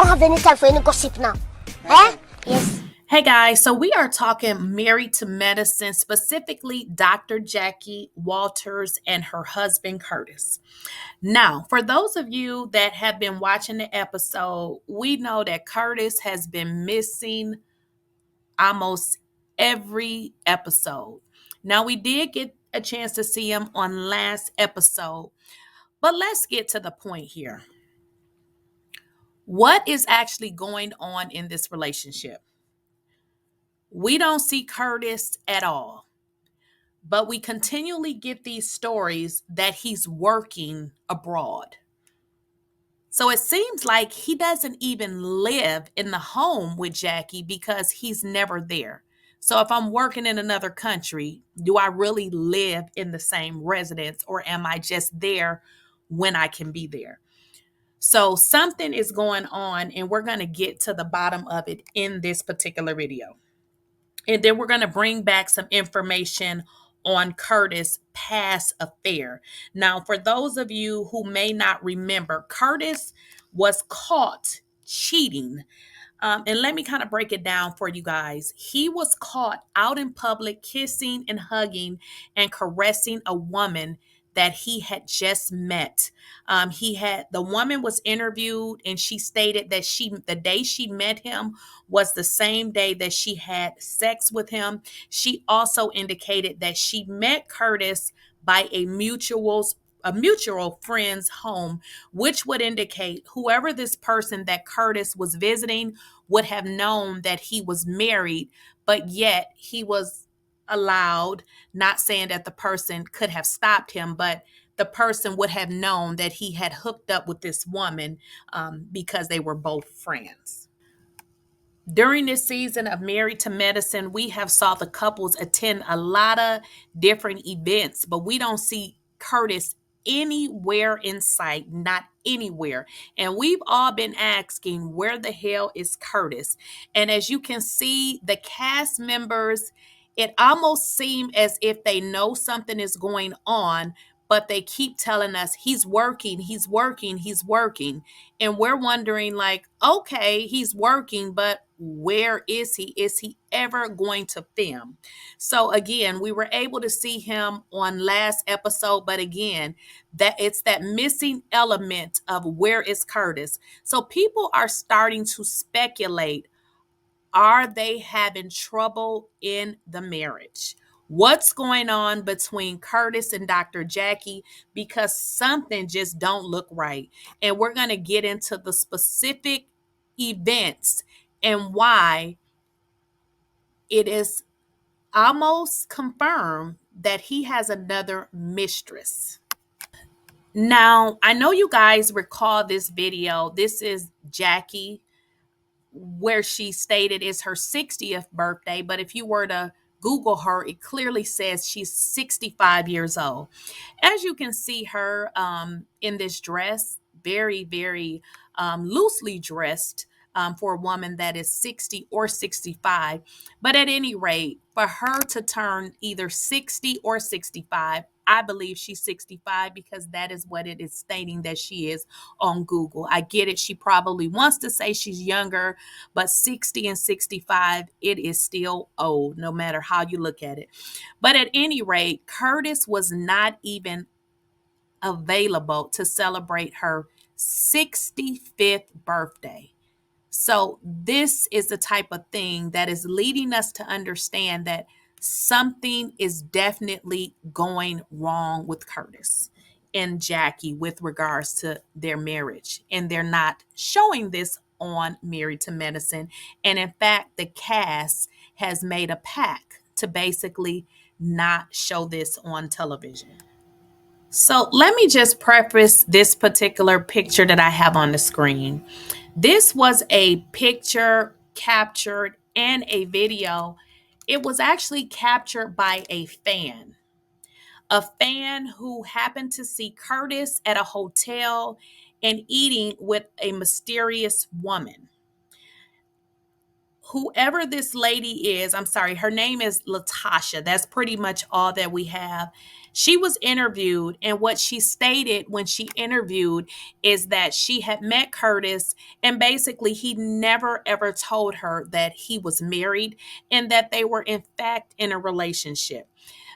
don't have any time for any gossip now. Eh? Yes. Hey guys, so we are talking Married to Medicine, specifically Dr. Jackie Walters and her husband Curtis. Now, for those of you that have been watching the episode, we know that Curtis has been missing almost every episode. Now, we did get a chance to see him on last episode, but let's get to the point here. What is actually going on in this relationship? We don't see Curtis at all, but we continually get these stories that he's working abroad. So it seems like he doesn't even live in the home with Jackie because he's never there. So if I'm working in another country, do I really live in the same residence, or am I just there when I can be there? So something is going on, and we're going to get to the bottom of it in this particular video. And then we're going to bring back some information on Curtis' past affair. Now, for those of you who may not remember, Curtis was caught cheating. And let me kind of break it down for you guys. He was caught out in public kissing and hugging and caressing a woman that he had just met. The woman was interviewed, and she stated that the day she met him was the same day that she had sex with him. She also indicated that she met Curtis by a mutual friend's home, which would indicate whoever this person that Curtis was visiting would have known that he was married, but yet he was allowed, not saying that the person could have stopped him, but the person would have known that he had hooked up with this woman because they were both friends. During this season of Married to Medicine, we have saw the couples attend a lot of different events, but we don't see Curtis anywhere in sight, not anywhere. And we've all been asking, where the hell is Curtis? And as you can see, the cast members, it almost seems as if they know something is going on, but they keep telling us he's working, he's working, he's working. And we're wondering, like, okay, he's working, but where is he? Is he ever going to film? So again, we were able to see him on last episode, but again, that it's that missing element of where is Curtis. So people are starting to speculate, are they having trouble in the marriage? What's going on between Curtis and Dr. Jackie? Because something just don't look right. And we're going to get into the specific events and why it is almost confirmed that he has another mistress. Now, I know you guys recall this video. This is Jackie, where she stated it's her 60th birthday, but if you were to Google her, it clearly says she's 65 years old. As you can see her in this dress, very, very loosely dressed for a woman that is 60 or 65. But at any rate, for her to turn either 60 or 65, I believe she's 65 because that is what it is stating that she is on Google. I get it. She probably wants to say she's younger, but 60 and 65, it is still old, no matter how you look at it. But at any rate, Curtis was not even available to celebrate her 65th birthday. So this is the type of thing that is leading us to understand that something is definitely going wrong with Curtis and Jackie with regards to their marriage. And they're not showing this on Married to Medicine. And in fact, the cast has made a pact to basically not show this on television. So let me just preface this particular picture that I have on the screen. This was a picture captured and a video. It was actually captured by a fan who happened to see Curtis at a hotel and eating with a mysterious woman. whoever this lady is, I'm sorry, her name is Latasha. That's pretty much all that we have. She was interviewed, and what she stated when she interviewed is that she had met Curtis, and basically he never ever told her that he was married and that they were in fact in a relationship.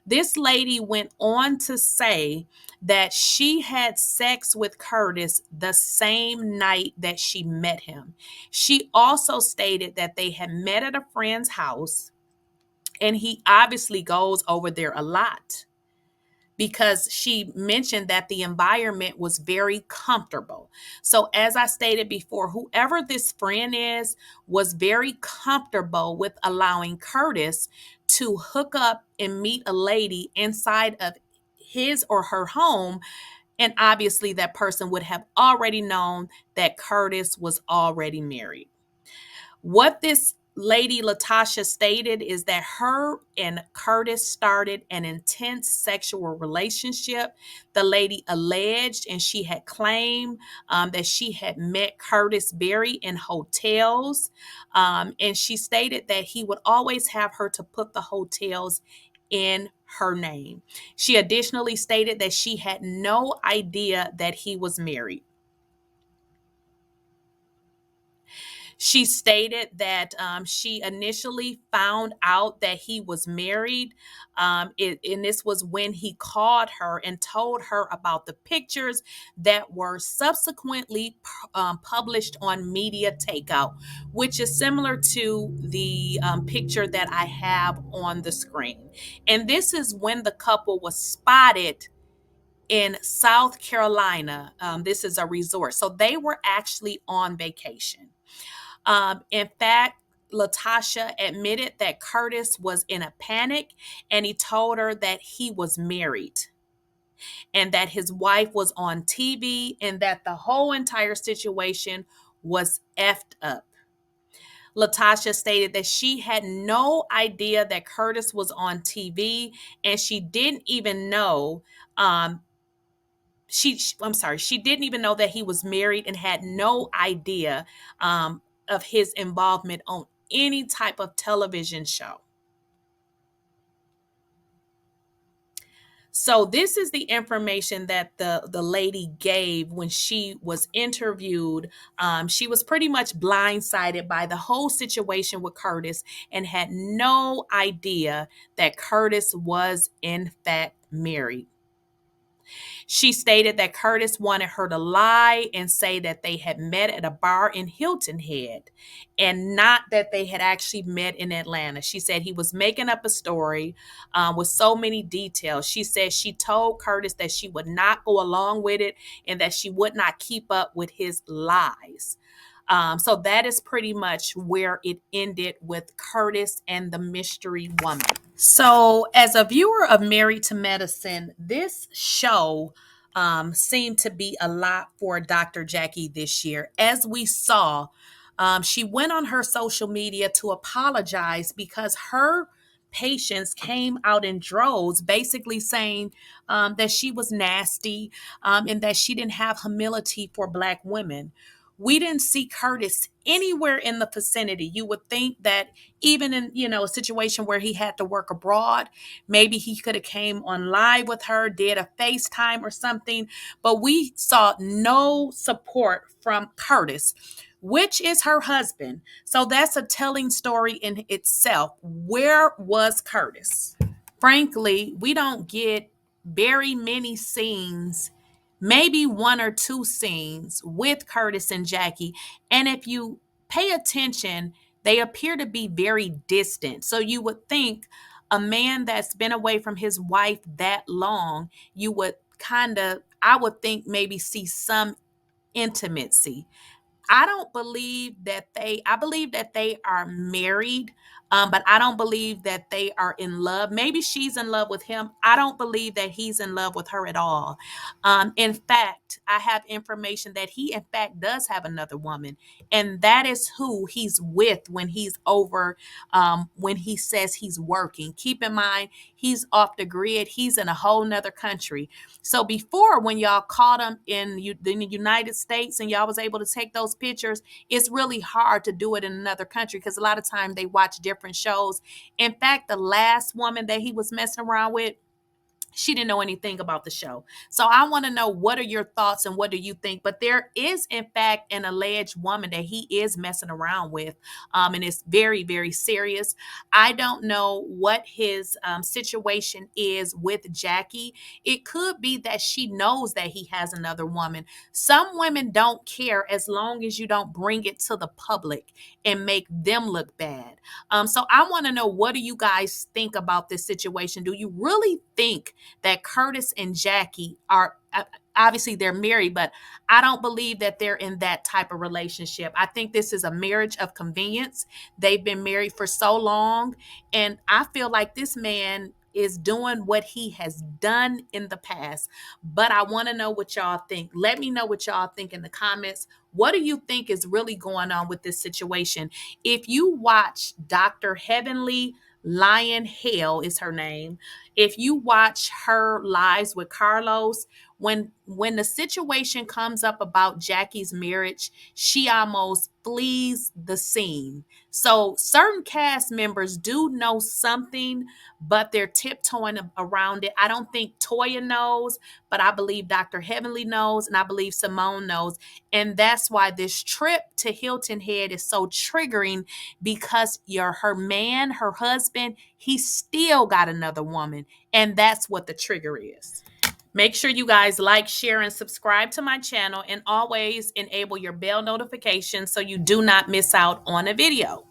This lady went on to say that she had sex with Curtis the same night that she met him. She also stated that they had met at a friend's house, and he obviously goes over there a lot because she mentioned that the environment was very comfortable. So, as I stated before, whoever this friend is was very comfortable with allowing Curtis to hook up and meet a lady inside of his or her home. And obviously, that person would have already known that Curtis was already married. What this lady Latasha stated is that her and Curtis started an intense sexual relationship. The lady alleged and she had claimed that she had met Curtis Berry in hotels. And she stated that he would always have her to put the hotels in her name. She additionally stated that she had no idea that he was married. She stated that she initially found out that he was married. And this was when he called her and told her about the pictures that were subsequently published on Media Takeout, which is similar to the picture that I have on the screen. And this is when the couple was spotted in South Carolina. This is a resort. So they were actually on vacation. In fact, Latasha admitted that Curtis was in a panic and he told her that he was married and that his wife was on TV and that the whole entire situation was effed up. Latasha stated that she had no idea that Curtis was on TV and she didn't even know she didn't even know that he was married and had no idea of his involvement on any type of television show. So this is the information that the lady gave when she was interviewed. She was pretty much blindsided by the whole situation with Curtis and had no idea that Curtis was in fact married. She stated that Curtis wanted her to lie and say that they had met at a bar in Hilton Head and not that they had actually met in Atlanta. She said he was making up a story with so many details. She said she told Curtis that she would not go along with it and that she would not keep up with his lies. So that is pretty much where it ended with Curtis and the mystery woman. So, as a viewer of Married to Medicine, this show seemed to be a lot for Dr. Jackie this year. As we saw, she went on her social media to apologize because her patients came out in droves, basically saying that she was nasty and that she didn't have humility for Black women. We didn't see Curtis anywhere in the vicinity. You would think that even in, a situation where he had to work abroad, maybe he could have came on live with her, did a FaceTime or something, but we saw no support from Curtis, which is her husband. So that's a telling story in itself. Where was Curtis? Frankly, we don't get very many scenes, maybe one or two scenes with Curtis and Jackie. And if you pay attention, they appear to be very distant. So you would think a man that's been away from his wife that long, you would I would think maybe see some intimacy. I believe that they are married. But I don't believe that they are in love. Maybe she's in love with him. I don't believe that he's in love with her at all. In fact, I have information that he, in fact, does have another woman, and that is who he's with when he's over, when he says he's working. Keep in mind, he's off the grid. He's in a whole nother country. So before, when y'all caught him in the United States and y'all was able to take those pictures, it's really hard to do it in another country because a lot of times they watch different shows. In fact, the last woman that he was messing around with, she didn't know anything about the show. So I want to know, what are your thoughts and what do you think? But there is, in fact, an alleged woman that he is messing around with, and it's very, very serious. I don't know what his situation is with Jackie. It could be that she knows that he has another woman. Some women don't care as long as you don't bring it to the public and make them look bad. So I want to know, what do you guys think about this situation? Do you really think that Curtis and Jackie are, obviously they're married, but I don't believe that they're in that type of relationship. I think this is a marriage of convenience. They've been married for so long, and I feel like this man is doing what he has done in the past. But I want to know what y'all think. Let me know what y'all think in the comments. What do you think is really going on with this situation? If you watch Dr. Heavenly Lion Hale is her name. If you watch her lives with Carlos, when the situation comes up about Jackie's marriage, she almost flees the scene. So certain cast members do know something, but they're tiptoeing around it. I don't think Toya knows, but I believe Dr. Heavenly knows, and I believe Simone knows. And that's why this trip to Hilton Head is so triggering, because her man, her husband, he still got another woman. And that's what the trigger is. Make sure you guys like, share, and subscribe to my channel, and always enable your bell notifications so you do not miss out on a video.